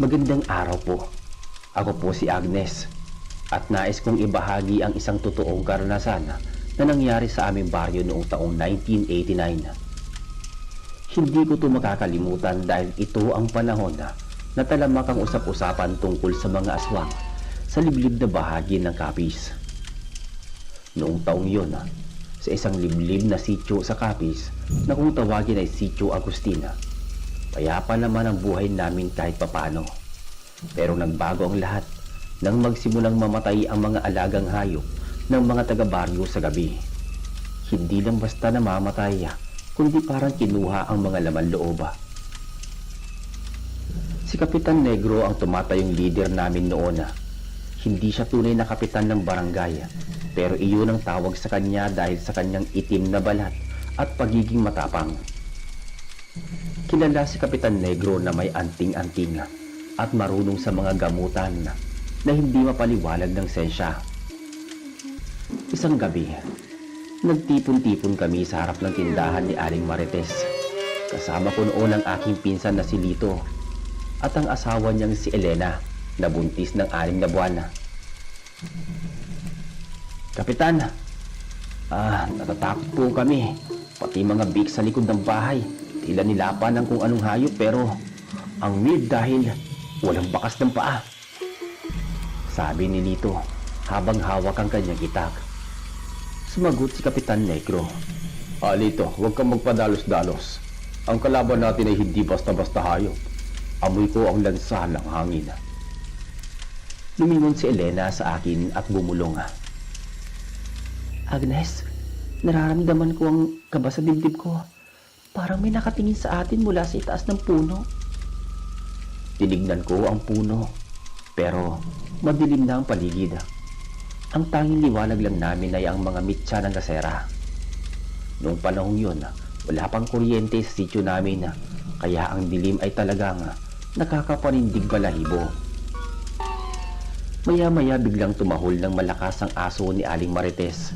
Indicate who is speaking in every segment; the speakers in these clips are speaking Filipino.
Speaker 1: Magandang araw po. Ako po si Agnes at nais kong ibahagi ang isang totoong karanasan na nangyari sa aming baryo noong taong 1989. Hindi ko ito makakalimutan dahil ito ang panahon na talamak ang usap-usapan tungkol sa mga aswang sa liblib na bahagi ng Capiz. Noong taong yun, sa isang liblib na sityo sa Capiz na kung tawagin ay Sitio Agustina, payapa naman ang buhay namin kahit papano. Pero nagbago ang lahat nang magsimulang mamatay ang mga alagang hayop ng mga taga-baryo sa gabi. Hindi lang basta namamatay, kundi parang kinuha ang mga laman loob. Si Kapitan Negro ang tumatayong leader namin noon. Hindi siya tunay na kapitan ng barangay, pero iyon ang tawag sa kanya dahil sa kanyang itim na balat at pagiging matapang. Kilala si Kapitan Negro na may anting-anting at marunong sa mga gamutan na hindi mapaliwanag ng sensya. Isang gabi, nagtipon-tipon kami sa harap ng tindahan ni Aling Marites. Kasama ko noon ang aking pinsan na si Lito at ang asawa niyang si Elena na buntis ng 6 na buwan. Kapitan, natatakot po kami. Pati mga bik sa likod ng bahay, tila nilapan ng kung anong hayop pero ang weird dahil walang bakas ng paa. Sabi ni Lito habang hawak ang kanyang itak. Sumagot si Kapitan Negro. Lito, huwag kang magpadalos-dalos. Ang kalaban natin ay hindi basta-basta hayop. Amoy ko ang lansa ng hangin. Lumingon si Elena sa akin at bumulong. Agnes, nararamdaman ko ang kaba sa dibdib ko. Parang may nakatingin sa atin mula sa itaas ng puno. Tinignan ko ang puno, pero madilim na ang paligid. Ang tanging liwanag lang namin ay ang mga mitsa ng gasera. Noong panahong yun, wala pang kuryente sa sityo namin, kaya ang dilim ay talagang nakakapanindig balahibo. Maya-maya biglang tumahol ng malakas ang aso ni Aling Marites.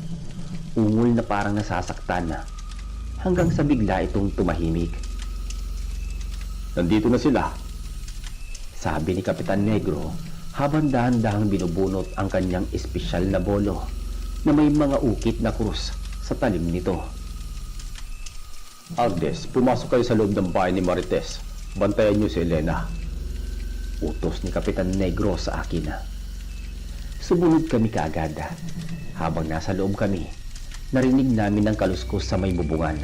Speaker 1: Ungol na parang nasasaktan, hanggang sa bigla itong tumahimik. Nandito na sila, sabi ni Kapitan Negro habang dahan-dahang binubunot ang kanyang espesyal na bolo na may mga ukit na krus sa talim nito. Agnes, pumasok kayo sa loob ng bahay ni Marites. Bantayan niyo si Elena, utos ni Kapitan Negro sa akin. Sumunod kami kaagad. Habang nasa loob kami, narinig namin ang kaluskos sa may bubungan.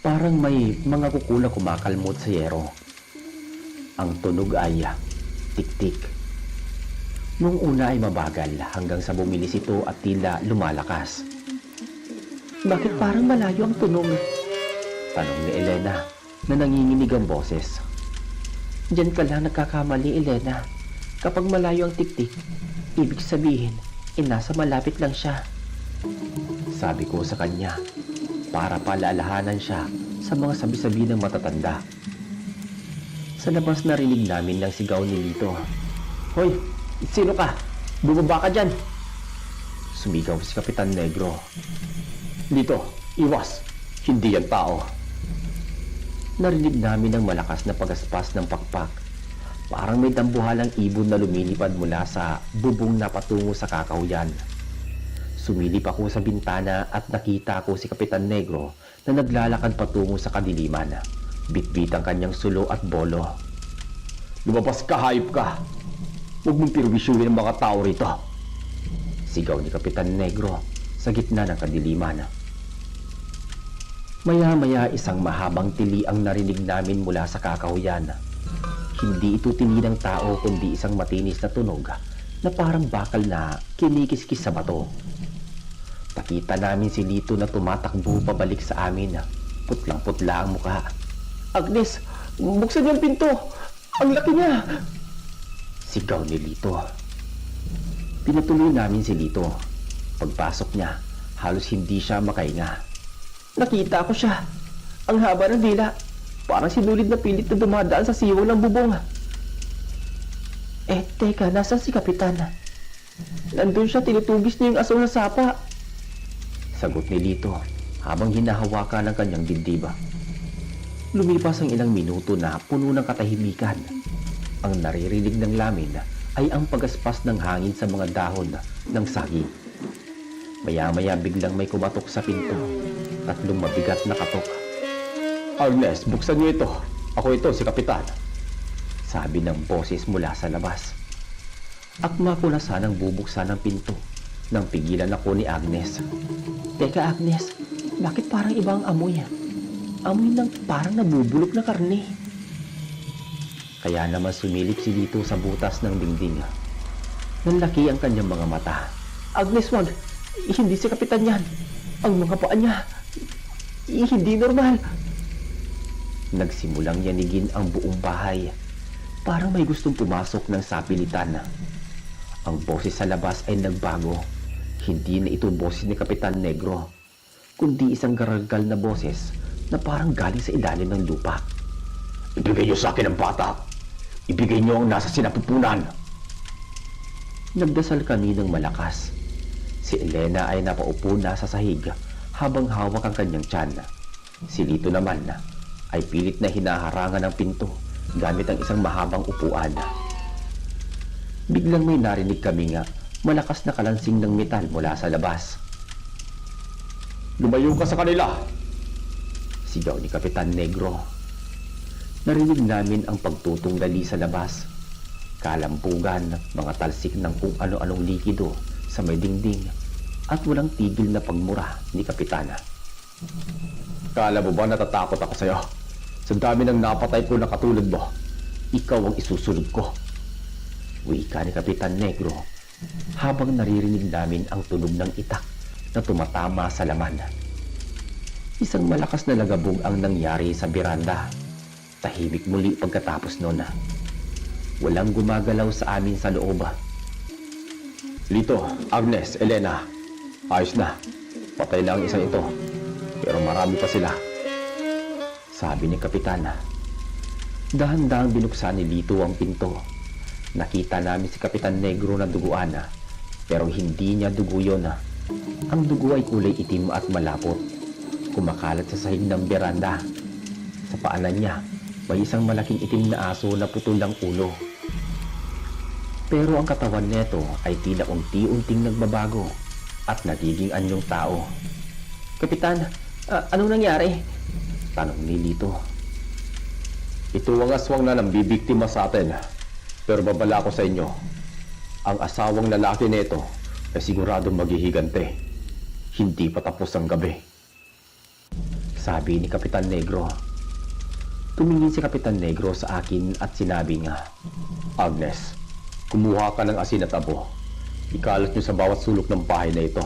Speaker 1: Parang may mga kukula kumakalmot sa yero. Ang tunog ay tik-tik. Noong una ay mabagal hanggang sa bumilis ito at tila lumalakas. Bakit parang malayo ang tunog? Tanong ni Elena na nanginginig ang boses. Diyan ka lang nagkakamali, Elena. Kapag malayo ang tik-tik, ibig sabihin, nasa malapit lang siya. Sabi ko sa kanya, para paalalahanan siya sa mga sabi-sabi ng matatanda. Sa labas narinig namin ng sigaw ni Lito. Hoy, sino ka? Bumaba ka dyan! Sumigaw si Kapitan Negro. Lito, iwas! Hindi yan tao! Narinig namin ang malakas na pagaspas ng pakpak. Parang may dambuhalang ibon na lumilipad mula sa bubong na patungo sa kakahuyan. Sumilip ako sa bintana at nakita ko si Kapitan Negro na naglalakad patungo sa kadiliman. Bitbit ang kanyang sulo at bolo. Lumabas ka, hayop ka! Huwag mong pirwisyuhin ang mga tao rito! Sigaw ni Kapitan Negro sa gitna ng kadiliman. Maya-maya isang mahabang tili ang narinig namin mula sa kakahuyan. Hindi ito tili ng tao kundi isang matinis na tunog na parang bakal na kinikiskis sa bato. Nakita namin si Lito na tumatakbo pabalik sa amin. Putlang-putla ang mukha. Agnes, buksan yung pinto! Ang laki niya! Sigaw ni Lito. Pinatuloy namin si Lito. Pagpasok niya, halos hindi siya makahinga. Nakita ko siya. Ang haba ng dila. Parang sinulid na pilit na dumadaan sa siwang ng bubong. Teka, nasan si Kapitan? Nandun siya, tinutugis niya yung aso na sapa. Sagot ni Lito habang hinahawakan ng kanyang dibdiba. Lumipas ang ilang minuto na puno ng katahimikan. Ang naririnig ng lamin ay ang pagaspas ng hangin sa mga dahon ng saging. Maya-maya biglang may kumatok sa pinto. 3 mabigat na katok. "Agnes, buksan niyo ito. Ako ito, si Kapitan," sabi ng boses mula sa labas. Akma ko na sanang bubuksan ang pinto nang pigilan ako ni Agnes. "Teka Agnes, bakit parang ibang amoy? Amoy ng parang nabubulok na karne." Kaya naman sumilip si Lito sa butas ng dingding. Nanlaki ang kanyang mga mata. "Agnes, wag! Hindi si Kapitan yan! Ang mga paa niya! Hindi normal!" Nagsimulang yanigin ang buong bahay. Parang may gustong pumasok ng sapilitan. Ang boses sa labas ay nagbago. Hindi na ito boses ni Kapitan Negro, kundi isang garagal na boses na parang galing sa ilalim ng lupa. "Ibigay niyo sa akin ang bata! Ibigay niyo ang nasa sinapupunan!" Nagdasal kami ng malakas. Si Elena ay napaupo na sa sahig habang hawak ang kanyang tiyan. Si Lito naman ay pilit na hinaharangan ng pinto gamit ang isang mahabang upuan. Biglang may narinig kami malakas na kalansing ng metal mula sa labas. "Lumayo ka sa kanila!" sigaw ni Kapitan Negro. Narinig namin ang pagtutunggali sa labas. Kalampugan, mga talsik ng kung ano-anong likido sa may dingding at walang tigil na pagmura ni Kapitana. "Kala mo ba natatakot ako sa'yo? Sa dami ng napatay ko na katulad mo, ikaw ang isusunod ko," wika ni Kapitan Negro habang naririnig namin ang tunog ng itak na tumatama sa laman. Isang malakas na lagabog ang nangyari sa beranda. Tahimik muli pagkatapos noon. Walang gumagalaw sa amin sa loob. "Lito, Agnes, Elena, ayos na. Patay na ang isang ito. Pero marami pa sila," sabi ni Kapitana. Dahan-dahang binuksan ni Lito ang pinto. Nakita namin si Kapitan Negro na duguan, pero hindi niya dugo yun. Ang dugo ay kulay itim at malapot, kumakalat sa sahig ng beranda. Sa paanan niya, may isang malaking itim na aso na putol ang ulo. Pero ang katawan nito ay tila unti-unting nagbabago at nagiging anyong tao. "Kapitan, anong nangyari?" tanong ni Lito. "Ito ang aswang na nambibiktima sa atin. Pero babala ko sa inyo, ang asawang lalaki nito ay siguradong maghihigante. Hindi pa tapos ang gabi," sabi ni Kapitan Negro. Tumingin si Kapitan Negro sa akin at sinabi nga, "Agnes, kumuha ka ng asin at abo. Ikalat niyo sa bawat sulok ng bahay na ito.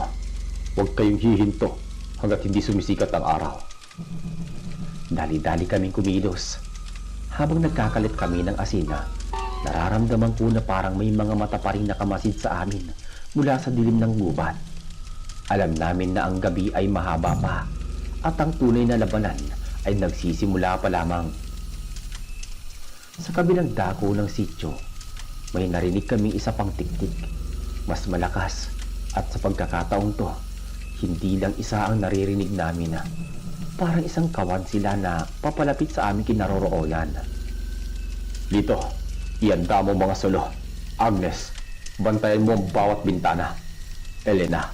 Speaker 1: Huwag kayong hihinto hanggat hindi sumisikat ang araw." Dali-dali kaming kumilos. Habang nagkakalit kami ng asin, nararamdaman ko na parang may mga mata pa rin nakamasid sa amin mula sa dilim ng gubat. Alam namin na ang gabi ay mahaba pa at ang tunay na labanan ay nagsisimula pa lamang. Sa kabilang dako ng sityo, may narinig kaming isa pang tiktik, mas malakas, at sa pagkakataong to, hindi lang isa ang naririnig namin parang isang kawan sila na papalapit sa aming kinaroroonan. "Dito, ihanda mo mga solo. Agnes, bantayan mo ang bawat bintana. Elena,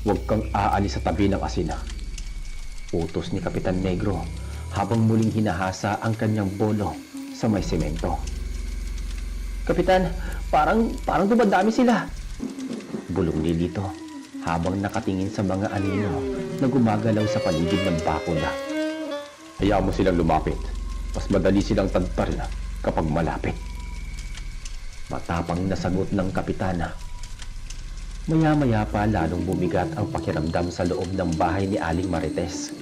Speaker 1: huwag kang aalis sa tabi ng asina," utos ni Kapitan Negro habang muling hinahasa ang kanyang bolo sa may semento. "Kapitan, parang dumadami sila," bulong ni Lito habang nakatingin sa mga anino na gumagalaw sa paligid ng bakod. "Hayaan mo silang lumapit. Mas madali silang tadtarin kapag malapit," matapang na sagot ng Kapitana. Maya-maya pa lalong bumigat ang pakiramdam sa loob ng bahay ni Aling Marites.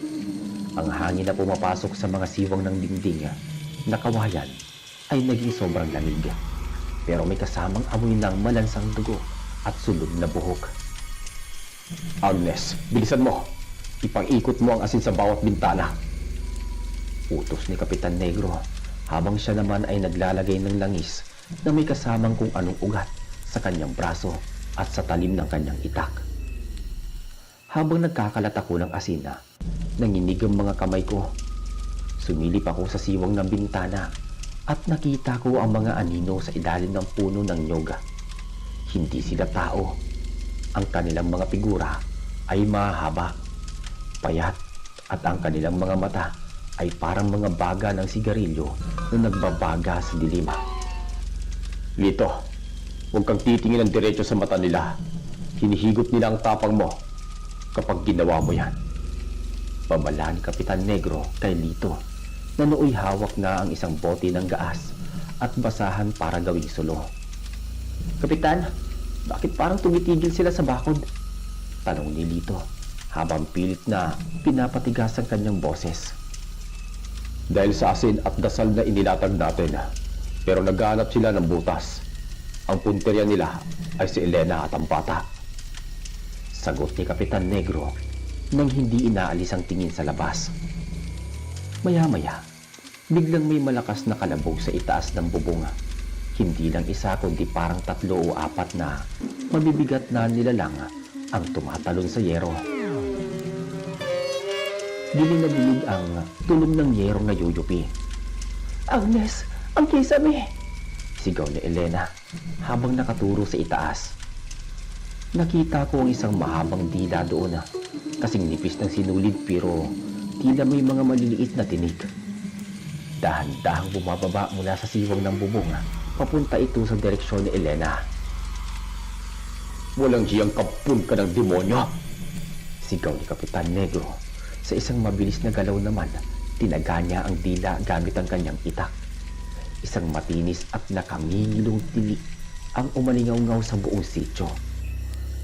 Speaker 1: Ang hangin na pumapasok sa mga siwang ng dingding na kawayan ay naging sobrang lamig. Pero may kasamang amoy ng malansang dugo at sunod na buhok. "Agnes, bilisan mo! Ipang-ikot mo ang asin sa bawat bintana," utos ni Kapitan Negro habang siya naman ay naglalagay ng langis na may kasamang kung anong ugat sa kanyang braso at sa talim ng kanyang itak. Habang nagkakalat ako ng asin, nanginig ang mga kamay ko. Sumilip ako sa siwang ng bintana at nakita ko ang mga anino sa ilalim ng puno ng nyog. Hindi sila tao. Ang kanilang mga figura ay mahaba, payat, at ang kanilang mga mata ay parang mga baga ng sigarilyo na nagbabaga sa dilim. Lito, huwag kang titingin ng diretso sa mata nila. Hinihigop nila ang tapang mo kapag ginawa mo yan. Babala ni Kapitan Negro kay Lito na nooy hawak na ang isang bote ng gaas at basahan para gawing sulo. Kapitan, bakit parang tumitigil sila sa bakod? Tanong ni Lito habang pilit na pinapatigas ang kanyang boses. Dahil sa asin at dasal na inilatag natin, pero naghahanap sila ng butas. Ang punterya nila ay si Elena at ang bata. Sagot ni Kapitan Negro nang hindi inaalis ang tingin sa labas. Maya-maya, biglang may malakas na kalabog sa itaas ng bubong. Hindi lang isa kundi parang 3 o 4 na mabibigat na nilalang ang tumatalon sa yero. Dilig na dilig ang tulong ng yerong na yuyupi. Agnes, ang kisame! Sigaw ni Elena habang nakaturo sa itaas. Nakita ko ang isang mahabang dila doon, kasing nipis ng sinulid pero tila may mga maliliit na tinig. Dahan-dahang bumababa mula sa siwang ng bubong, papunta ito sa direksyon ni Elena. Walang siyang kapun ka ng demonyo! Sigaw ni Kapitan Negro. Sa isang mabilis na galaw naman, tinaga niya ang dila gamit ang kanyang itak. Isang matinis at nakangingilong tili ang umalingaw-ngaw sa buong sityo.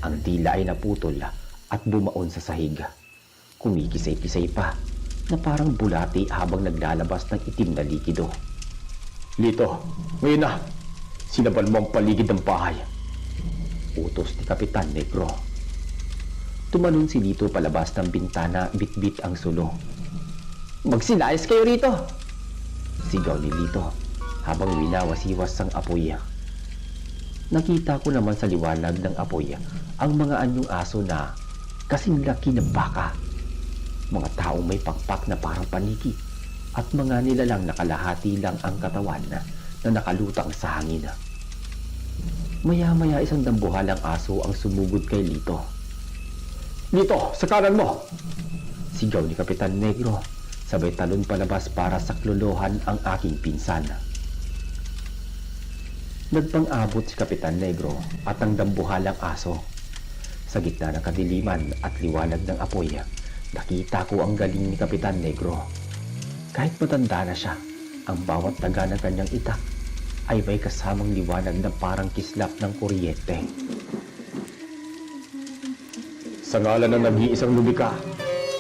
Speaker 1: Ang dila ay naputol at bumaon sa sahig. Kumikisay-kisay pa na parang bulati habang naglalabas ng itim na likido. Lito, ngayon na! Sinabal mo ang paligid ng bahay. Utos ni Kapitan Negro. Tumalon si Lito palabas ng bintana, bit-bit ang sulo. Magsilayas kayo rito! Sigaw ni Lito habang winawasiwas ang apoy. Nakita ko naman sa liwanag ng apoy ang mga anyong aso na kasing laki ng baka. Mga taong may pakpak na parang paniki at mga nilalang nakalahati lang ang katawan na nakalutang sa hangin. Maya-maya isang dambuhalang aso ang sumugod kay Lito. Lito, sa kanan mo! Sigaw ni Kapitan Negro, sabay talon palabas para saklolohan ang aking pinsan. Nagpang-abot si Kapitan Negro at ang dambuhalang aso. Sa gitna ng kadiliman at liwanag ng apoy, nakita ko ang galing ni Kapitan Negro. Kahit matanda na siya, ang bawat taga ng kanyang itak ay may kasamang liwanag na parang kislap ng kuryente. Sa ngalan ng nag-iisang lumika,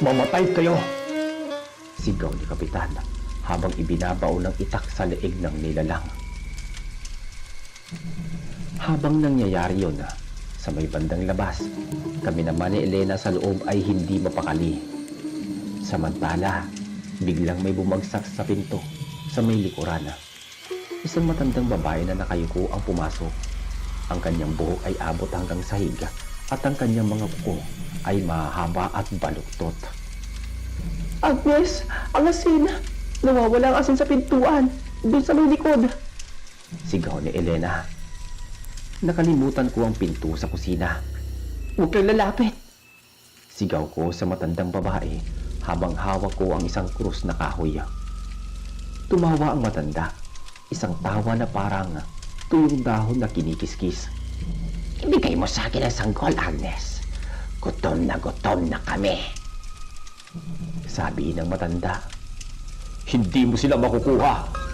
Speaker 1: mamatay kayo! Sigaw ni Kapitan habang ibinabao ng itak sa leeg ng nilalang. Habang nangyayari yun, sa may bandang labas, kami naman ni Elena sa loob ay hindi mapakali. Samantala, biglang may bumagsak sa pinto sa may likuran. Isang matandang babae na nakayuko ang pumasok. Ang kanyang buhok ay abot hanggang sahig at ang kanyang mga kuko ay mahaba at baluktot. Agnes, ang asin! Nawawala ang asin sa pintuan, doon sa may likod! Sigaw ni Elena. Nakalimutan ko ang pinto sa kusina. Huwag kang lalapit! Sigaw ko sa matandang babae habang hawak ko ang isang krus na kahoy. Tumawa ang matanda, isang tawa na parang tuyong dahon na kinikiskis. Ibigay mo sa akin ang sanggol, Agnes. Gutom na kami. Sabi ng matanda. Hindi mo sila makukuha!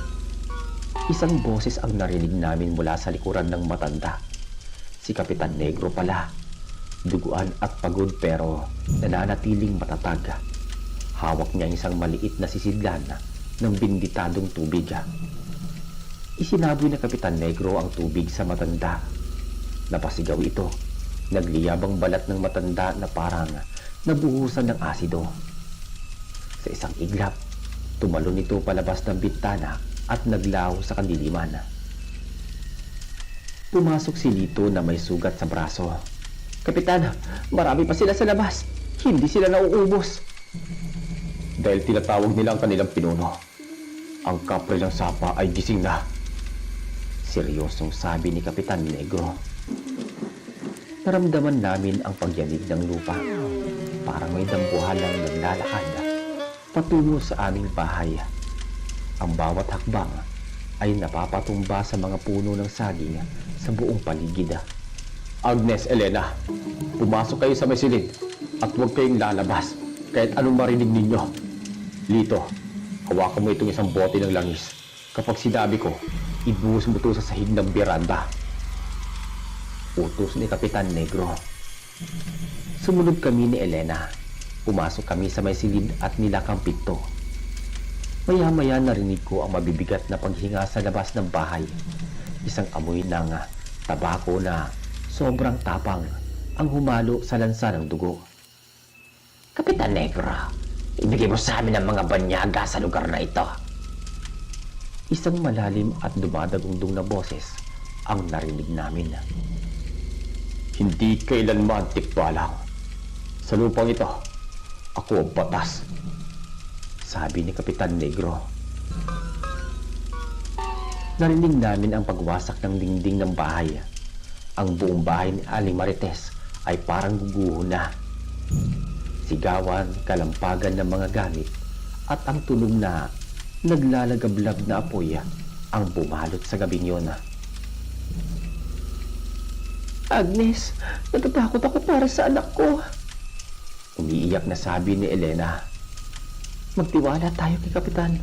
Speaker 1: Isang boses ang narinig namin mula sa likuran ng matanda. Si Kapitan Negro pala. Duguan at pagod pero nananatiling matatag. Hawak niya isang maliit na sisidlan ng binditadong tubig. Isinaboy na Kapitan Negro ang tubig sa matanda. Napasigaw ito. Nagliyabang balat ng matanda na parang nabuhusan ng asido. Sa isang iglap, tumalon ito palabas ng bintana at naglaho sa kadiliman. Pumasok si Lito na may sugat sa braso. Kapitan, marami pa sila sa labas. Hindi sila nauubos. dahil tinatawag nila ang kanilang pinuno. Ang kapre ng sapa ay gising na. Seryosong sabi ni Kapitan Negro. Naramdaman namin ang pagyanig ng lupa. Parang may dambuhalang naglalakad patungo sa aming bahay. Ang bawat hakbang ay napapatumba sa mga puno ng saging sa buong paligid. Agnes, Elena, pumasok kayo sa may silid at huwag kayong lalabas kahit anong marinig ninyo. Lito, hawakan mo itong isang bote ng langis. Kapag sinabi ko, ibuhos mo ito sa sahig ng beranda. Utos ni Kapitan Negro. Sumunod kami ni Elena. Pumasok kami sa may silid at nilakang pinto. Maya-maya narinig ko ang mabibigat na paghinga sa labas ng bahay. Isang amoy ng tabako na sobrang tapang ang humalo sa lansa ng dugo. Kapitan Negro, ibigay mo sa amin ang mga banyaga sa lugar na ito. Isang malalim at dumadagundong na boses ang narinig namin. Hindi kailanman tikbalang. Sa lupang ito, ako ang batas, sabi ni Kapitan Negro. Narinig namin ang pagwasak ng dingding ng bahay. Ang buong bahay ni Aling Marites ay parang guguho na. Sigawan, kalampagan ng mga gamit at ang tunog na naglalagablab na apoy ang bumalot sa gabing yun. Agnes, natatakot ako para sa anak ko. Umiiyak na sabi ni Elena. Magtiwala tayo kay Kapitan.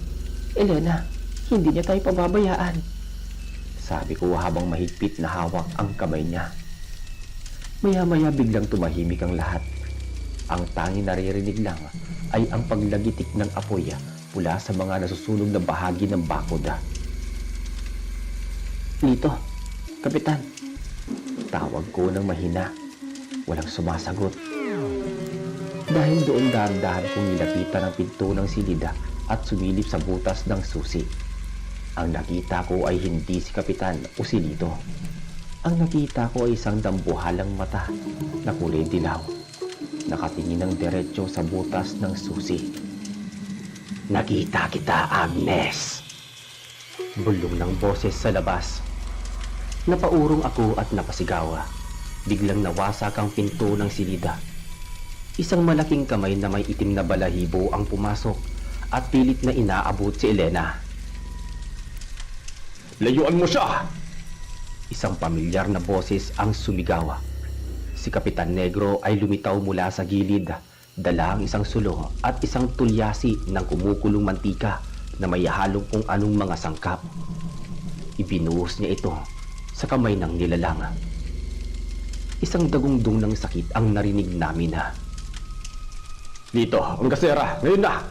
Speaker 1: Elena, hindi niya tayo pababayaan, sabi ko habang mahigpit na hawak ang kamay niya. Maya-maya biglang tumahimik ang lahat. Ang tanging naririnig lang ay ang paglagitik ng apoy mula sa mga nasusunog na bahagi ng bakod. Lito, Kapitan, tawag ko ng mahina. Walang sumasagot. Dahil doon dahan-dahan kong nilapitan ang pinto ng silida at sumilip sa butas ng susi. Ang nakita ko ay hindi si Kapitan o si Lito. Ang nakita ko ay isang dambuhalang mata na kulay dilaw. Nakatingin ng diretsyo sa butas ng susi. Nakita kita, Agnes! Bulong ng boses sa labas. Napaurong ako at napasigawa. Biglang nawasak ang pinto ng silida. Isang malaking kamay na may itim na balahibo ang pumasok at pilit na inaabot si Elena. Layuan mo siya! Isang pamilyar na boses ang sumigaw. Si Kapitan Negro ay lumitaw mula sa gilid, dala ang isang sulo at isang tulyasi ng kumukulong mantika na may halong kung anong mga sangkap. Ibinuhos niya ito sa kamay ng nilalang. Isang dagundong ng sakit ang narinig namin. Dito, ang gasera, ngayon na!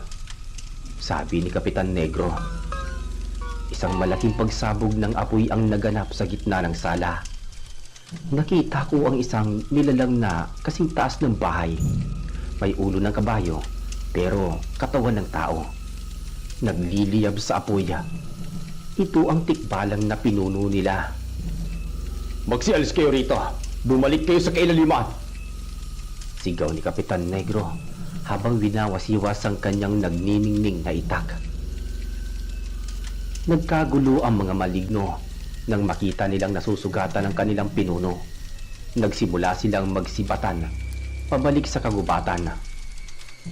Speaker 1: Sabi ni Kapitan Negro. Isang malaking pagsabog ng apoy ang naganap sa gitna ng sala. Nakita ko ang isang nilalang na kasing taas ng bahay. May ulo ng kabayo, pero katawan ng tao. Nagliliyab sa apoy. Ito ang tikbalang na pinuno nila. Magsialis kayo rito! Bumalik kayo sa kailaliman! Sigaw ni Kapitan Negro habang winawasiwas ang kanyang nagniningning na itak. Nagkagulo ang mga maligno nang makita nilang nasusugatan ang kanilang pinuno. Nagsimula silang magsibatan pabalik sa kagubatan.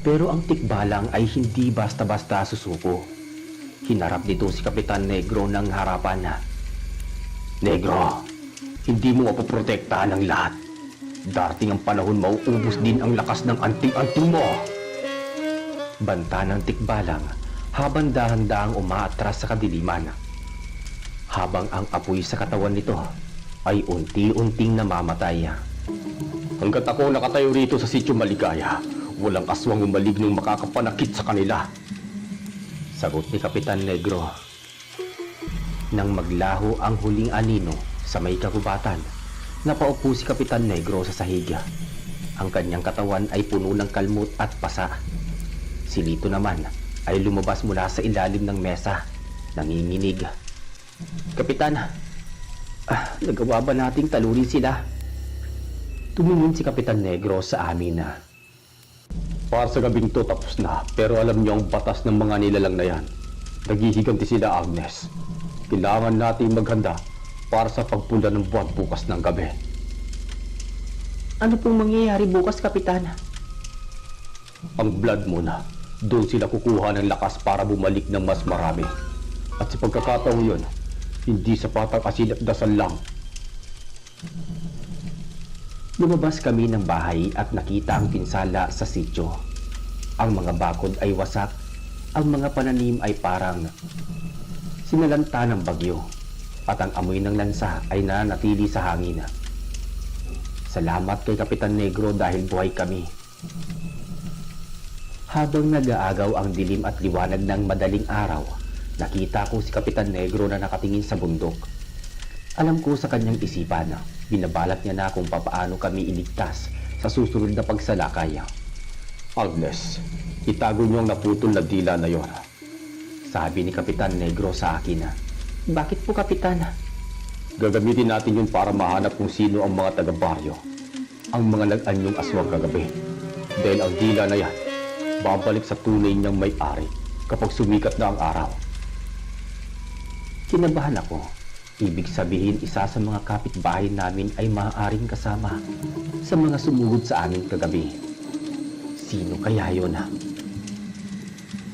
Speaker 1: Pero ang tikbalang ay hindi basta-basta susuko. Hinarap nito si Kapitan Negro ng harapan. Negro, hindi mo mapoprotektahan ang lahat. Darating ang panahon, mauubos din ang lakas ng anting-anting mo. Banta ng tikbalang habang dahan-dahang umaatras sa kadiliman. Habang ang apoy sa katawan nito ay unti-unting namamatay. Hanggat ako nakatayo rito sa sitio Maligaya, walang aswang o malignong makakapanakit sa kanila, sagot ni Kapitan Negro. Nang maglaho ang huling anino sa may kagubatan, napaupo si Kapitan Negro sa sahig. Ang kanyang katawan ay puno ng kalmot at pasa. Si Lito naman ay lumabas mula sa ilalim ng mesa, nanginginig. Kapitan, nagawa ba nating talunin sila? Tumingin si Kapitan Negro sa amin.
Speaker 2: Para sa gabing to tapos na, pero alam niyo ang batas ng mga nilalang na yan. Naghihiganti sila, Agnes. Kailangan natin maghanda para sa pagpula ng buwan bukas ng gabi.
Speaker 1: Ano pong mangyayari bukas, Kapitan?
Speaker 2: Ang blood muna. Doon sila kukuha ng lakas para bumalik ng mas marami. At sa pagkakataong yun, hindi sapat ang asin at dasal lang.
Speaker 1: Lumabas kami ng bahay at nakita ang pinsala sa sityo. Ang mga bakod ay wasak, ang mga pananim ay parang sinalanta ng bagyo, at ang amoy ng lansa ay nanatili sa hangin. Salamat kay Kapitan Negro dahil buhay kami. Habang nag-aagaw ang dilim at liwanag ng madaling araw, nakita ko si Kapitan Negro na nakatingin sa bundok. Alam ko sa kanyang isipan, binabalak niya na kung papaano kami iligtas sa susunod na pagsalakay.
Speaker 2: Agnes, itago niyo ang naputol na dila na yon.
Speaker 1: Sabi ni Kapitan Negro sa akin. Bakit po, Kapitan?
Speaker 2: Gagamitin natin yun para mahanap kung sino ang mga taga-baryo, ang mga nag-anyong aswang kagabi. Dahil ang dila na yan, babalik sa tunay niyang may-ari kapag sumikat na ang araw.
Speaker 1: Kinabahan ako. Ibig sabihin isa sa mga kapitbahay namin ay maaaring kasama sa mga sumugod sa amin kagabi. Sino kaya yun?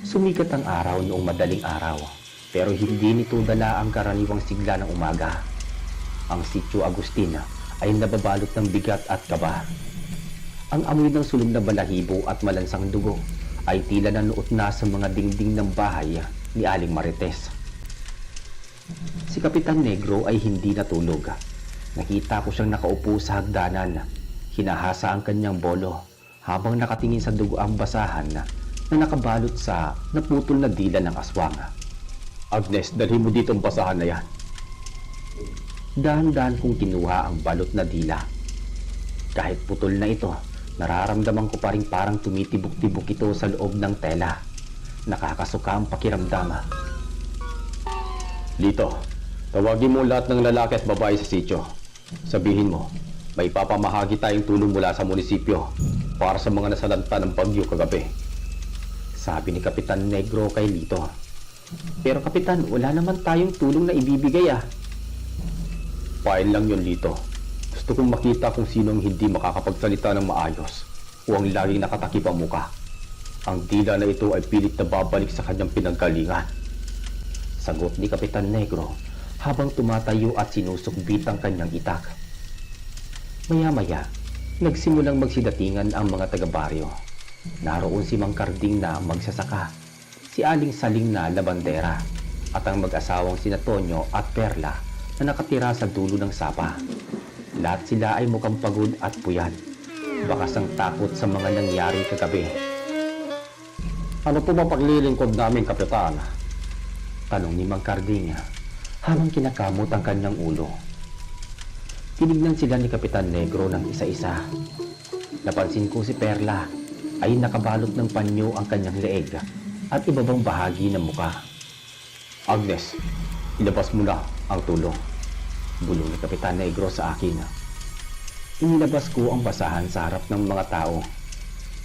Speaker 1: Sumikat ang araw noong madaling araw, pero hindi nito dala ang karaniwang sigla ng umaga. Ang Sitio Agustin ay nababalot ng bigat at kaba. Ang amoy ng sunog na balahibo at malansang dugo ay tila nanuot na sa mga dingding ng bahay ni Aling Marites. Si Kapitan Negro ay hindi natulog. Nakita ko siyang nakaupo sa hagdanan. Hinahasa ang kanyang bolo habang nakatingin sa dugoang basahan na nakabalot sa naputol na dila ng aswang.
Speaker 2: Agnes, dalhin mo dito ang basahan na yan.
Speaker 1: Dahan-dahan kong kinuha ang balot na dila. Kahit putol na ito, nararamdaman ko pa rin parang tumitibok-tibok ito sa loob ng tela. Nakakasuka ang pakiramdam.
Speaker 2: Lito, tawagin mo lahat ng lalaki at babae sa sitio. Sabihin mo, may papamahagi tayong tulong mula sa munisipyo para sa mga nasalanta ng bagyo kagabi.
Speaker 1: Sabi ni Kapitan Negro kay Lito. Pero Kapitan, wala naman tayong tulong na ibibigay
Speaker 2: File lang yun, Lito. Gusto kong makita kung sino ang hindi makakapagsalita ng maayos o ang laging nakatakip ang muka. Ang dila na ito ay pilit na babalik sa kanyang pinanggalingan.
Speaker 1: Sagot ni Kapitan Negro habang tumatayo at sinusukbit ang kanyang itak. Maya-maya, nagsimulang magsidatingan ang mga taga-baryo. Naroon si Mang Karding na magsasaka, si Aling Saling na labandera, at ang mag-asawang sina Tonyo at Perla na nakatira sa dulo ng sapa. Lahat sila ay mukhang pagod at puyat. Bakas ang takot sa mga nangyari kagabi.
Speaker 2: Ano po ba paglilingkod namin, Kapitan?
Speaker 1: Tanong ni Mang Karding habang kinakamot ang kanyang ulo. Tinignan sila ni Kapitan Negro ng isa-isa. Napansin ko si Perla ay nakabalot ng panyo ang kanyang leeg at ibabang bahagi ng muka.
Speaker 2: Agnes, ilabas mo na ang tulong.
Speaker 1: Bulong ni Kapitan Negro sa akin. Inilabas ko ang basahan sa harap ng mga tao.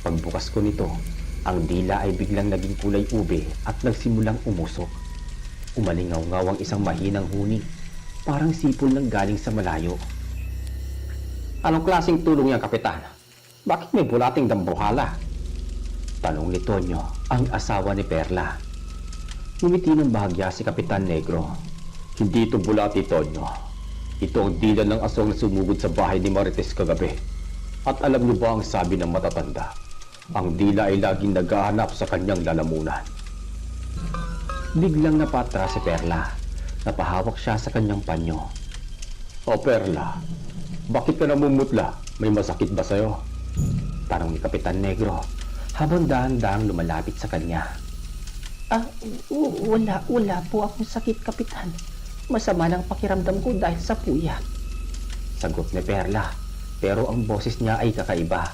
Speaker 1: Pagbukas ko nito, ang dila ay biglang naging kulay ube at nagsimulang umusok. Umalingaw-ngaw ang isang mahinang huni, parang sipol ng galing sa malayo.
Speaker 2: Anong klaseng tulong yan, Kapitan? Bakit may bulating dambuhala?
Speaker 1: Tanong ni Tonyo, ang asawa ni Perla. Ngumiti ng bahagya si Kapitan Negro.
Speaker 2: Hindi ito bulati, Tonyo. Ito ang dila ng aswang na sumugod sa bahay ni Marites kagabi. At alam niyo ba ang sabi ng matatanda? Ang dila ay laging naghahanap sa kanyang lalamunan.
Speaker 1: Biglang napatra si Perla. Napahawak siya sa kanyang panyo.
Speaker 2: O Perla, bakit ka namumutla? May masakit ba sa'yo?
Speaker 1: Tanong ni Kapitan Negro habang dahan-dahang lumalapit sa kanya. Wala po akong sakit, Kapitan. Masama lang pakiramdam ko dahil sa puya. Sagot ni Perla, pero ang boses niya ay kakaiba.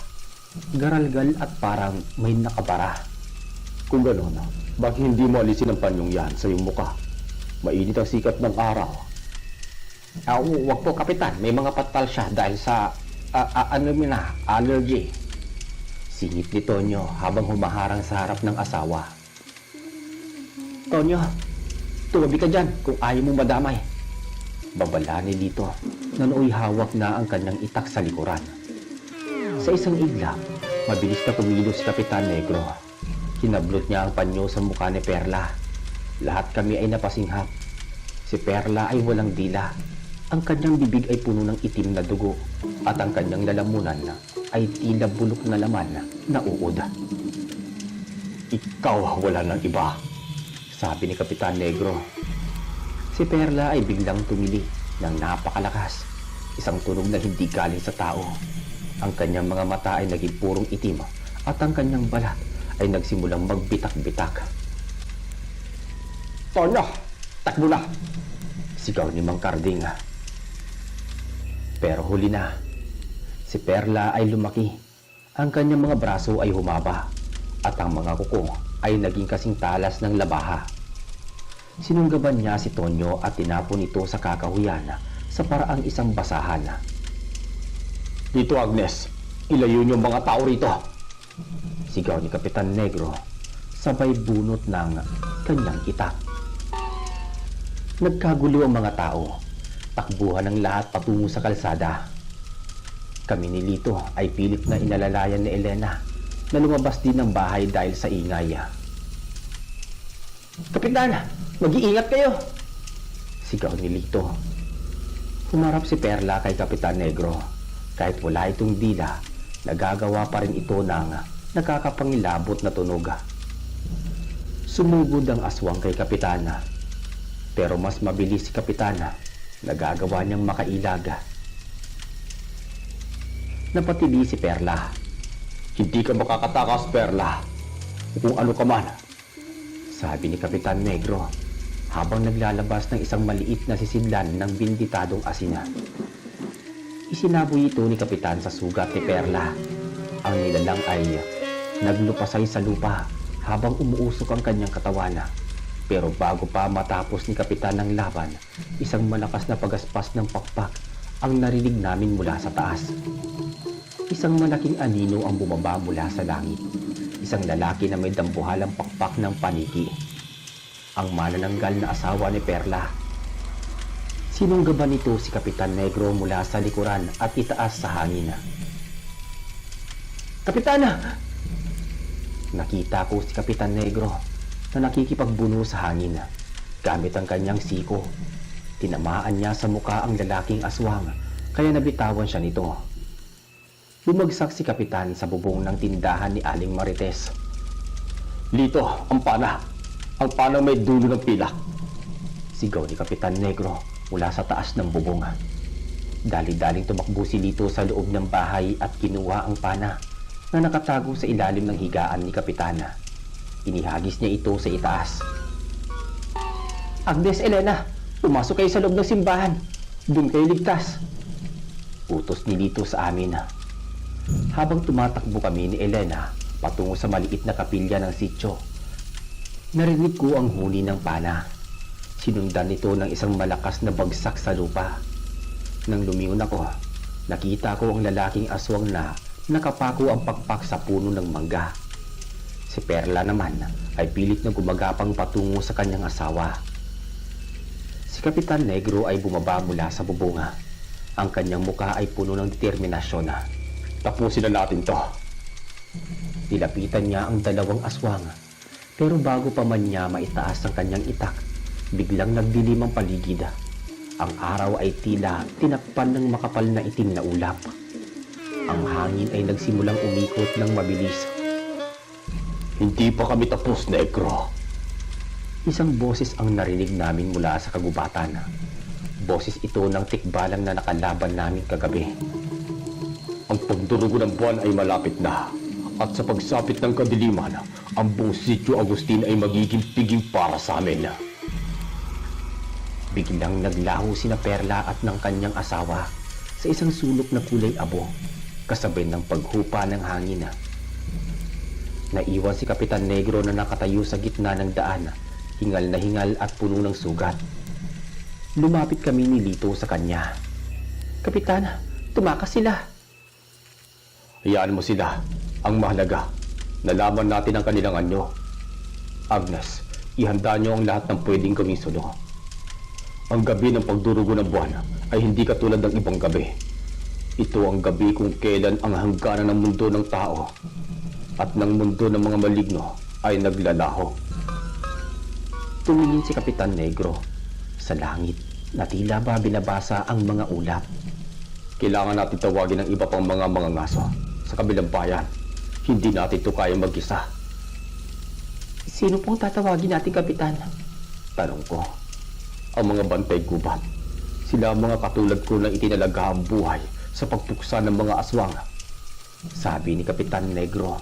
Speaker 1: Garalgal at parang may nakabara.
Speaker 2: Kung gano'n, bakit hindi mo alisin ang panyong yan sa iyong muka? Mainit ang sikat ng araw.
Speaker 1: Wag po, Kapitan. May mga patal siya dahil sa allergy. Singit ni Tonyo habang humaharang sa harap ng asawa. Tonyo, tumabi ka dyan kung ayaw mong madamay. Babala ni Lito na nooy hawak na ang kanyang itak sa likuran. Sa isang iglap, mabilis na kumilos si Kapitan Negro. Kinablot niya ang panyo sa mukha ni Perla. Lahat kami ay napasinghap. Si Perla ay walang dila. Ang kanyang bibig ay puno ng itim na dugo at ang kanyang lalamunan ay tila bulok na laman na uod. Ikaw wala ng iba, sabi ni Kapitan Negro. Si Perla ay biglang tumili ng napakalakas. Isang tunog na hindi galing sa tao. Ang kanyang mga mata ay naging purong itim at ang kanyang balat ay nagsimulang magbitak-bitak. Tonyo, takbo na! Sigaw ni Mang Karding. Pero huli na. Si Perla ay lumaki. Ang kanyang mga braso ay humaba at ang mga kuko ay naging kasing talas ng labaha. Sinunggaban niya si Tonyo at tinapon ito sa kakahuyan sa paraang isang basahan. Dito, Agnes, ilayo niyo ang mga tao rito. Sigaw ni Kapitan Negro, sabay bunot ng kanyang itak. Nagkagulo ang mga tao. Takbuhan ng lahat patungo sa kalsada. Kami ni Lito ay pilit na inalalayan ni Elena na lumabas din ng bahay dahil sa ingay. Kapitan, mag-iingat kayo! Sigaw ni Lito. Humarap si Perla kay Kapitan Negro. Kahit wala itong dila, nagagawa pa rin ito ng nakakapangilabot na tunog. Sumugod ang aswang kay Kapitana. Pero mas mabilis si Kapitana. Nagagawa niyang makailag. Napatili si Perla.
Speaker 2: Hindi ka makakatakas, Perla. Kung ano ka man.
Speaker 1: Sabi ni Kapitan Negro habang naglalabas ng isang maliit na sisidlan ng binditadong asina. Isinaboy ito ni Kapitan sa sugat ni Perla. Ang nilalang ay naglupasay sa lupa habang umuusok ang kanyang katawan. Pero bago pa matapos ni Kapitan ang laban, isang malakas na pagaspas ng pakpak ang narinig namin mula sa taas. Isang malaking anino ang bumaba mula sa langit. Isang lalaki na may dambuhalang pakpak ng paniki. Ang manananggal na asawa ni Perla. Sinunggaban nito si Kapitan Negro mula sa likuran at itaas sa hangin. Kapitana! Nakita ko si Kapitan Negro na nakikipagbuno sa hangin gamit ang kanyang siko. Tinamaan niya sa muka ang lalaking aswang kaya nabitawan siya nito. Bumagsak si Kapitan sa bubong ng tindahan ni Aling Marites.
Speaker 2: Lito, ang pana! Ang pana may dulo ng pilak!
Speaker 1: Sigaw ni Kapitan Negro mula sa taas ng bubong. Dali-daling tumakbo si Lito sa loob ng bahay at kinuha ang pana na nakatago sa ilalim ng higaan ni Kapitana. Inihagis niya ito sa itaas. Agnes, Elena, pumasok kayo sa loob ng simbahan. Doon kayo ligtas. Utos ni Lito sa amin. Habang tumatakbo kami ni Elena patungo sa maliit na kapilya ng sityo, narinig ko ang huni ng pana. Sinundan nito ng isang malakas na bagsak sa lupa. Nang lumingon ako, nakita ko ang lalaking aswang na nakapako ang pakpak sa puno ng mangga. Si Perla naman ay pilit na gumagapang patungo sa kanyang asawa. Si Kapitan Negro ay bumaba mula sa bubunga. Ang kanyang muka ay puno ng determinasyon.
Speaker 2: Tapusin na natin to.
Speaker 1: Nilapitan niya ang dalawang aswang. Pero bago pa man niya maitaas ang kanyang itak, biglang nagdilim ang paligid. Ang araw ay tila tinakpan ng makapal na itim na ulap. Ang hangin ay nagsimulang umikot ng mabilis.
Speaker 2: Hindi pa kami tapos, Negro.
Speaker 1: Isang boses ang narinig namin mula sa kagubatan. Boses ito ng tikbalang na nakalaban namin kagabi.
Speaker 2: Ang pagdurugo ng buwan ay malapit na. At sa pagsapit ng kadiliman, ang buong sitio Agustin ay magiging piging para sa amin.
Speaker 1: Biglang naglaho sina Perla at ng kanyang asawa sa isang sulok na kulay abo, kasabay ng paghupa ng hangin. Naiwan si Kapitan Negro na nakatayo sa gitna ng daan, hingal na hingal at puno ng sugat. Lumapit kami ni Lito sa kanya. Kapitan, tumakas sila.
Speaker 2: Hayaan mo sila. Ang mahalaga, nalaman natin ang kanilang anyo. Agnes, ihanda niyo ang lahat ng pwedeng gawing sulo. Ang gabi ng pagdurugo ng buwan ay hindi katulad ng ibang gabi. Ito ang gabi kung kailan ang hangganan ng mundo ng tao at ng mundo ng mga maligno ay naglalaho.
Speaker 1: Tumingin si Kapitan Negro sa langit na tila ba binabasa ang mga ulap.
Speaker 2: Kailangan natin tawagin ang iba pang mga ngaso sa kabilang bayan. Hindi natin ito kaya mag-isa.
Speaker 1: Sino pong tatawagin natin, Kapitan?
Speaker 2: Tanong ko. Ang mga bantay gubat. Sila ang mga katulad ko na itinalaga ang buhay sa pagpuksa ng mga aswang.
Speaker 1: Sabi ni Kapitan Negro.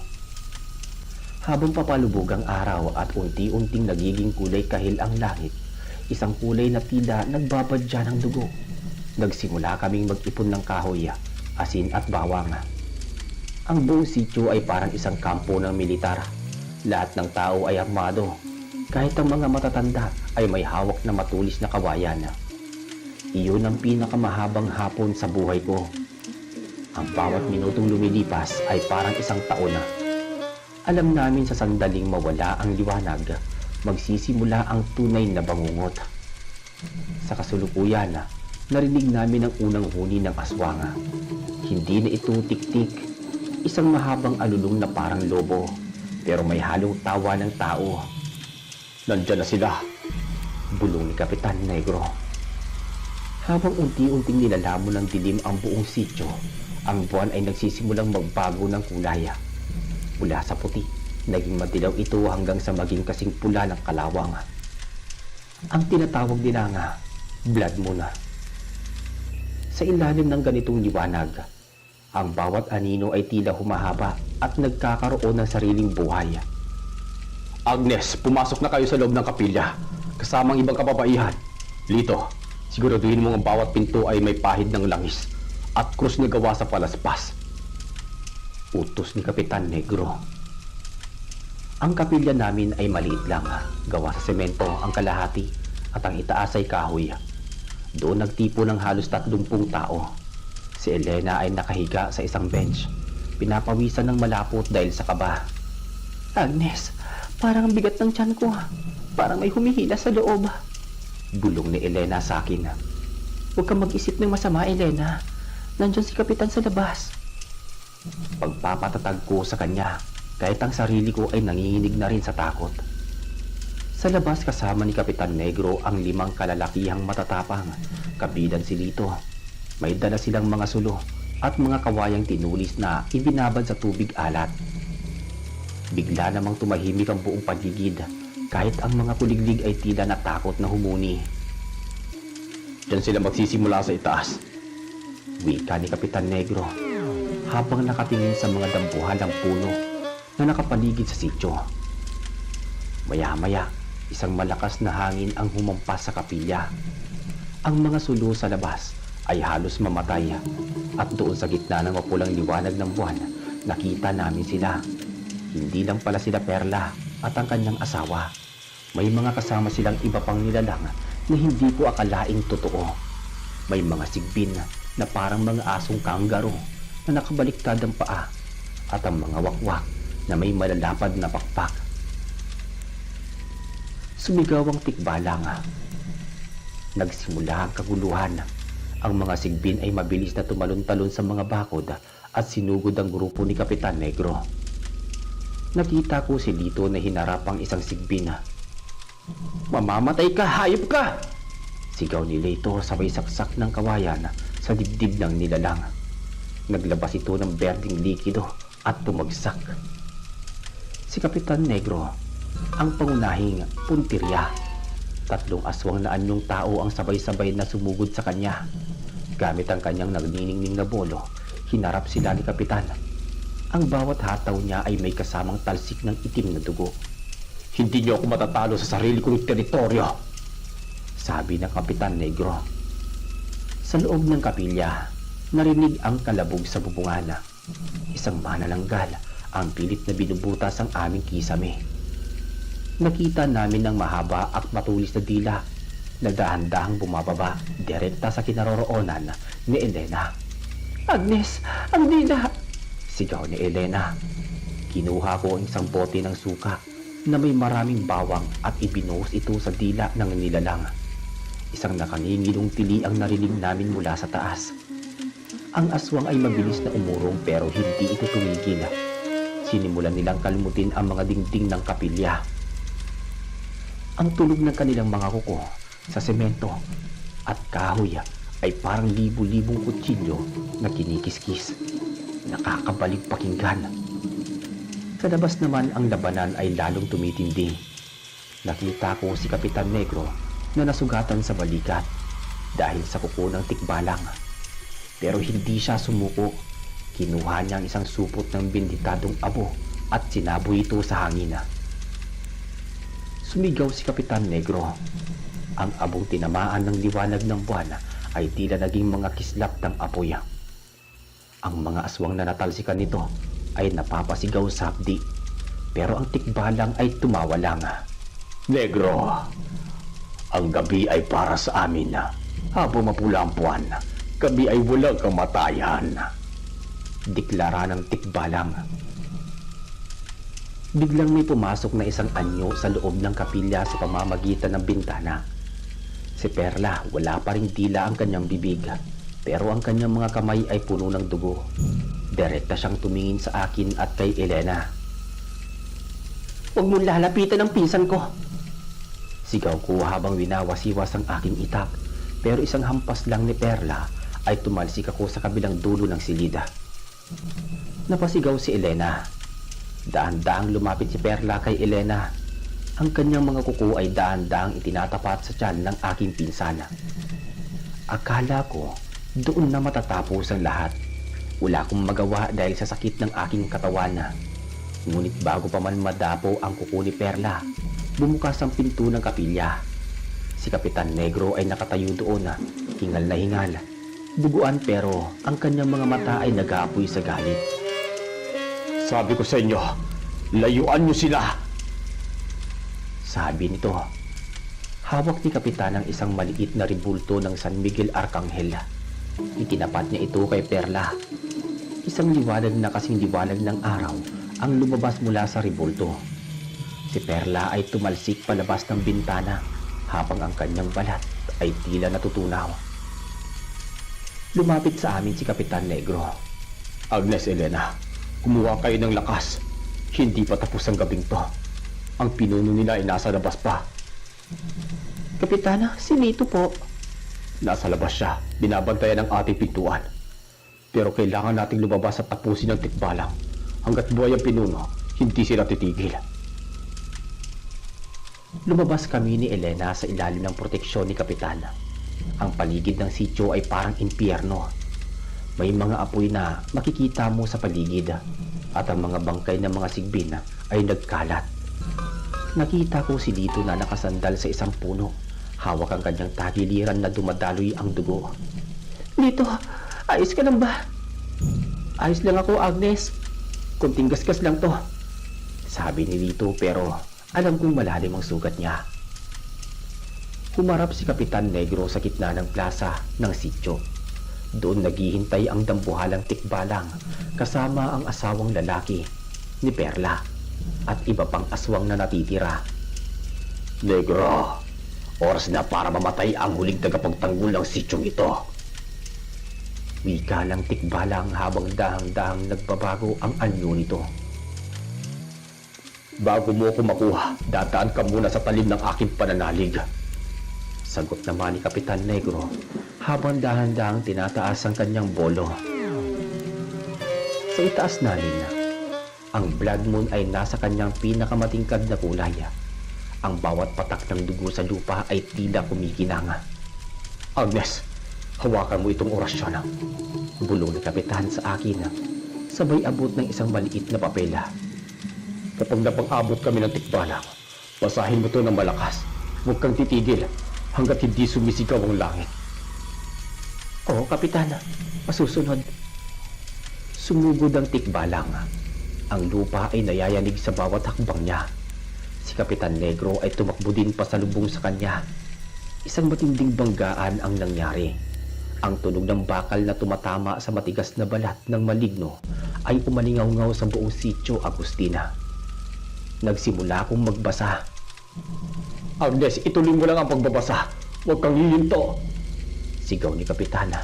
Speaker 1: Habang papalubog ang araw at unti-unting nagiging kulay kahil ang langit, isang kulay na tila nagbabadya ng dugo. Nagsimula kaming mag-ipon ng kahoy, asin at bawang. Ang buong sityo ay parang isang kampo ng militar. Lahat ng tao ay armado. Kahit ang mga matatanda ay may hawak na matulis na kawayan. Iyon ang pinakamahabang hapon sa buhay ko. Ang bawat minutong lumilipas ay parang isang taon na. Alam namin sa sandaling mawala ang liwanag, magsisimula ang tunay na bangungot. Sa kasulukuyan, narinig namin ang unang huni ng aswang. Hindi na ito tik-tik, isang mahabang alulong na parang lobo, pero may halong tawa ng tao.
Speaker 2: Nandiyan na sila,
Speaker 1: Bulong ni Kapitan Negro. Habang unti-unting nilalamon ng dilim ang buong sityo, ang buwan ay nagsisimulang magbago ng kulay. Mula sa puti, naging madilaw ito hanggang sa maging kasing pula ng kalawang. Ang tinatawag nila nga, blood moon. Sa ilalim ng ganitong liwanag, ang bawat anino ay tila humahaba at nagkakaroon ng sariling buhay.
Speaker 2: Agnes, pumasok na kayo sa loob ng kapilya, kasamang ibang kababaihan. Lito, siguraduhin mo ang bawat pinto ay may pahid ng langis at krus na gawa sa palaspas.
Speaker 1: Utos ni Kapitan Negro. Ang kapilya namin ay maliit lang, gawa sa semento ang kalahati at ang itaas ay kahoy. Doon nagtipo ng halos 30 tao. Si Elena ay nakahiga sa isang bench, pinapawisan ng malapot dahil sa kaba. Agnes, parang ang bigat ng tiyan ko. Parang may humihila sa loob. Bulong ni Elena sa akin. Huwag kang mag-isip ng masama, Elena. Nandiyan si Kapitan sa labas. Pagpapatatag ko sa kanya, kahit ang sarili ko ay nanginginig na rin sa takot. Sa labas kasama ni Kapitan Negro ang 5 kalalakihang matatapang, kabilang si Lito. May dala silang mga sulo at mga kawayang tinulis na ibinabad sa tubig alat. Bigla namang tumahimik ang buong paligid, kahit ang mga kuliglig ay tila natakot na humuni.
Speaker 2: Diyan sila magsisimula sa itaas.
Speaker 1: Wika ni Kapitan Negro habang nakatingin sa mga dambuhalang puno na nakapaligid sa sityo. Maya-maya, isang malakas na hangin ang humampas sa kapilya. Ang mga sulo sa labas ay halos mamatay at doon sa gitna ng mapulang liwanag ng buwan, nakita namin sila. Hindi lang pala sila Perla at ang kanyang asawa. May mga kasama silang iba pang nilalang na hindi ko akalaing totoo. May mga sigbin na parang mga asong kangaroo na nakabaliktad ang paa at ang mga wakwak na may malalapad na pakpak. Sumigaw ang tikbalang. Nagsimula ang kaguluhan. Ang mga sigbin ay mabilis na tumalon-talon sa mga bakod at sinugod ang grupo ni Kapitan Negro. Nakita ko si Lito na hinarap ang isang sigbin. "Mamamatay ka, hayop ka!" Sigaw ni Lito sabay saksak ng kawayan sa dibdib ng nilalang. Naglabas ito ng berdeng likido at bumagsak. Si Kapitan Negro, ang pangunahing puntirya. 3 aswang na anyong tao ang sabay-sabay na sumugod sa kanya. Gamit ang kanyang nagniningning na bolo, hinarap sila ni Kapitan. Ang bawat hataw niya ay may kasamang talsik ng itim na dugo.
Speaker 2: Hindi niyo ako matatalo sa sarili kong teritoryo,
Speaker 1: sabi ng Kapitan Negro. Sa loob ng kapilya, narinig ang kalabog sa bubungan. Isang manalanggal ang pilit na binubutas ang aming kisame. Nakita namin ang mahaba at matulis na dila na dahan-dahang bumababa direkta sa kinaroroonan ni Elena. "Agnes, ang dila!" sigaw ni Elena. Kinuha ko ang isang bote ng suka na may maraming bawang at ibinuhos ito sa dila ng nilalang. Isang nakangingilong tili ang narinig namin mula sa taas. Ang aswang ay mabilis na umurong pero hindi ito tumigil. Sinimulan nilang kalmutin ang mga dingding ng kapilya. Ang tulog ng kanilang mga kuko sa semento at kahoy ay parang libu-libong kutsilyo na kinikiskis. Nakakabalik pakinggan. Sa labas naman ang labanan ay lalong tumitindi. Nakita ko si Kapitan Negro na nasugatan sa balikat dahil sa kuko ng tikbalang. Pero hindi siya sumuko. Kinuha niya ang isang supot ng binditadong abo at sinaboy ito sa hangin. Sumigaw si Kapitan Negro. Ang abong tinamaan ng liwanag ng buwan ay tila naging mga kislap ng apoy. Ang mga aswang na natalsikan nito ay napapasigaw sa hapdi, pero ang tikbalang ay tumawa lang.
Speaker 2: Negro, ang gabi ay para sa amin. Habang mapula ang buwan, gabi ay walang kamatayan.
Speaker 1: Deklara ng tikbalang. Biglang may pumasok na isang anyo sa loob ng kapilya sa pamamagitan ng bintana. Si Perla, wala pa ring dila ang kanyang bibig, pero ang kanyang mga kamay ay puno ng dugo. Direkta siyang tumingin sa akin at kay Elena. "Huwag mong lalapitan ang pinsan ko!" Sigaw ko habang winawasiwas ang aking itak, pero isang hampas lang ni Perla ay tumalsik ako sa kabilang dulo ng silida. Napasigaw si Elena. Daan-daang lumapit si Perla kay Elena. Ang kanyang mga kuko ay daan-daang itinatapat sa tiyan ng aking pinsana. Akala ko doon na matatapos ang lahat. Wala akong magawa dahil sa sakit ng aking katawan. Ngunit bago pa man madapo ang kuko ni Perla, bumukas ang pinto ng kapilya. Si Kapitan Negro ay nakatayo doon, hingal na hingal. Duguan pero ang kanyang mga mata ay nag-aapoy sa galit.
Speaker 2: Sabi ko sa inyo, layuan niyo sila!
Speaker 1: Sabi nito. Hawak ni Kapitan ang isang maliit na ribulto ng San Miguel Arcangel. Itinapat niya ito kay Perla. Isang liwanag na kasing liwanag ng araw ang lumabas mula sa ribulto. Si Perla ay tumalsik palabas ng bintana habang ang kanyang balat ay tila natutunaw. Lumapit sa amin si Kapitan Negro.
Speaker 2: Agnes, Elena, kumuha kayo ng lakas. Hindi pa tapos ang gabing to. Ang pinuno nila ay nasa labas pa.
Speaker 1: Kapitana, si Nito po.
Speaker 2: Nasa labas siya, binabantayan ang ating pintuan. Pero kailangan nating lumabas at tapusin ang tikbalang. Hanggat buhay ang pinuno, hindi sila titigil.
Speaker 1: Lumabas kami ni Elena sa ilalim ng proteksyon ni Kapitan. Ang paligid ng sitio ay parang impyerno. May mga apoy na makikita mo sa paligid at ang mga bangkay ng mga sigbin ay nagkalat. Nakita ko si Lito na nakasandal sa isang puno. Hawak ang kanyang tagiliran na dumadaloy ang dugo. "Lito, ayos ka lang ba?" "Ayos lang ako, Agnes. Kunting gasgas lang to," sabi ni Lito, pero alam kong malalim ang sugat niya. Humarap si Kapitan Negro sa gitna ng plaza ng sitio. Doon naghihintay ang dambuhalang tikbalang kasama ang asawang lalaki ni Perla at iba pang aswang na natitira.
Speaker 2: Negro, oras na para mamatay ang huling tagapagtanggol ng sityong ito.
Speaker 1: Wika lang tikbalang habang dahang-dahang nagbabago ang anyo nito.
Speaker 2: Bago mo ako makuha, dadaan ka muna sa talim ng aking pananalig.
Speaker 1: Sagot naman ni Kapitan Negro habang dahan-dahang tinataas ang kanyang bolo. Sa itaas namin, ang blood moon ay nasa kanyang pinakamatingkad na kulay. Ang bawat patak ng dugo sa lupa ay tila kumikinang.
Speaker 2: Agnes, hawakan mo itong orasyon.
Speaker 1: Bulong ni Kapitan sa akin, sabay abot ng isang maliit na papel.
Speaker 2: Kapag napag-abot kami ng tikbalang, basahin mo ito ng malakas. Huwag kang titigil hanggat hindi sumisigaw ang langit.
Speaker 1: "Oo, Kapitan. Masusunod." Sumugod ang tikbalang. Ang lupa ay nayayanig sa bawat hakbang niya. Si Kapitan Negro ay tumakbo din pasalubong sa kanya. Isang matinding banggaan ang nangyari. Ang tunog ng bakal na tumatama sa matigas na balat ng maligno ay umalingaw-ngaw sa buong sitio Agustina. Nagsimula akong magbasa.
Speaker 2: Agnes, ituloy mo lang ang pagbabasa. Huwag kang hihinto.
Speaker 1: Sigaw ni Kapitana.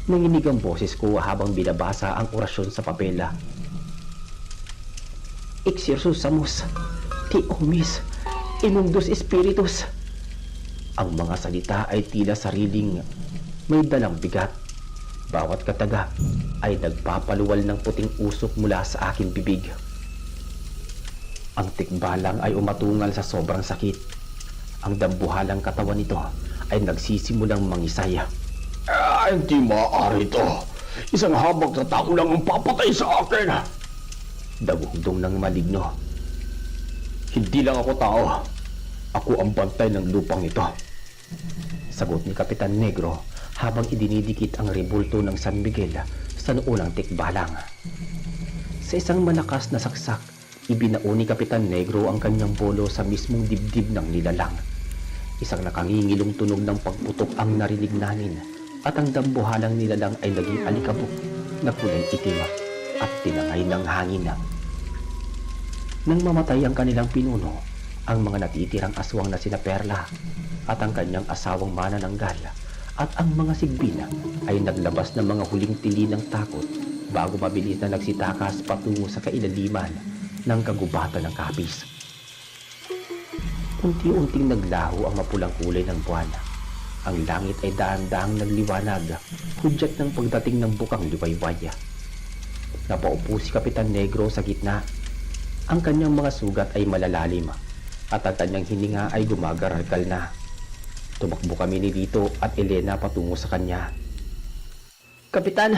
Speaker 1: Nanginig ang boses ko habang binabasa ang orasyon sa papela. Exercisamus, ti omis, imum dos spiritus. Ang mga salita ay tila sariling may dalang bigat. Bawat kataga ay nagpapaluwal ng puting usok mula sa aking bibig. Ang tikbalang ay umatungal sa sobrang sakit. Ang dambuhalang katawan nito ay nagsisimulang mangisaya.
Speaker 2: Hindi maaari ito. Isang habak na tao lang ang papatay sa akin.
Speaker 1: Dagugdong ng maligno.
Speaker 2: Hindi lang ako tao. Ako ang bantay ng lupang ito.
Speaker 1: Sagot ni Kapitan Negro habang idinidikit ang rebulto ng San Miguel sa noo ng tikbalang. Sa isang malakas na saksak, ibinao ni Kapitan Negro ang kanyang bolo sa mismong dibdib ng nilalang. Isang nakangingilong tunog ng pagputok ang narinig namin at ang dambuhalang nilalang ay naging alikabok na kulay itim at tinangay ng hangin. Nang mamatay ang kanilang pinuno, ang mga natitirang aswang na sina Perla at ang kanyang asawang manananggal at ang mga sigbina ay naglabas ng mga huling tili ng takot bago mabilis na nagsitakas patungo sa kailaliman ng kagubatan ng kapis. Unti-unting naglaho ang mapulang kulay ng buwan. Ang langit ay dahan-dahang nagliwanag, hudyat ng pagdating ng bukang liwayway. Napaupo si Kapitan Negro sa gitna. Ang kanyang mga sugat ay malalalim at ang kanyang hininga ay gumagaralkal na. Tumakbo kami ni Lito at Elena patungo sa kanya. Kapitan,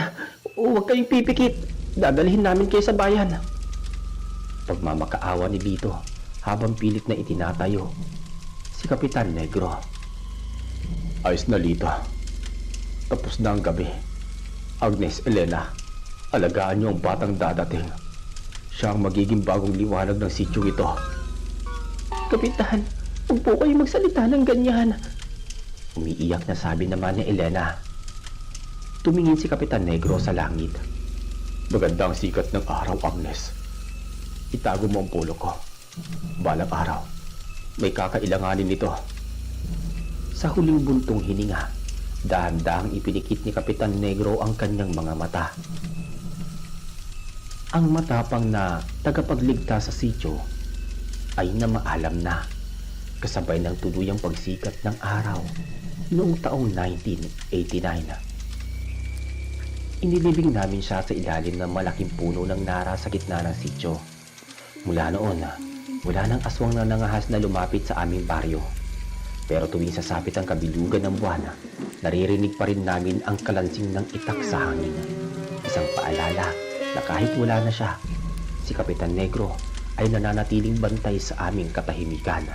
Speaker 1: huwag kayong pipikit. Dadalhin namin kayo sa bayan. Pagmamakaawa ni Lito habang pilit na itinatayo si Kapitan Negro.
Speaker 2: Ayos na, Lito. Tapos na ang gabi. Agnes, Elena, alagaan niyo ang batang dadating. Siya ang magiging bagong liwanag ng sityo ito.
Speaker 1: Kapitan, huwag po kayo magsalita ng ganyan. Umiiyak na sabi naman ni Elena. Tumingin si Kapitan Negro sa langit.
Speaker 2: Maganda ang sikat ng araw, Agnes. Itago mo ang polo ko. Balang araw, may kakailanganin nito.
Speaker 1: Sa huling buntong hininga, dahan-dahang ipinikit ni Kapitan Negro ang kanyang mga mata. Ang matapang na tagapagligtas sa sityo ay namaalam na kasabay ng tuluyang pagsikat ng araw noong taong 1989. Inilibing namin siya sa ilalim ng malaking puno ng nara sa gitna ng sityo. Mula noon, wala nang aswang na nangahas na lumapit sa aming baryo. Pero tuwing sasapit ang kabilugan ng buwan, naririnig pa rin namin ang kalansing ng itak sa hangin. Isang paalala na kahit wala na siya, si Kapitan Negro ay nananatiling bantay sa aming katahimikan.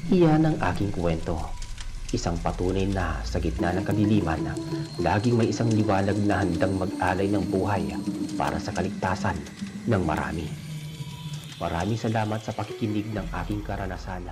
Speaker 1: Iyan ang aking kwento. Isang patunay na sa gitna ng kadiliman, laging may isang liwanag na handang mag-alay ng buhay para sa kaligtasan ng marami. Maraming salamat sa pakikinig ng aking karanasan.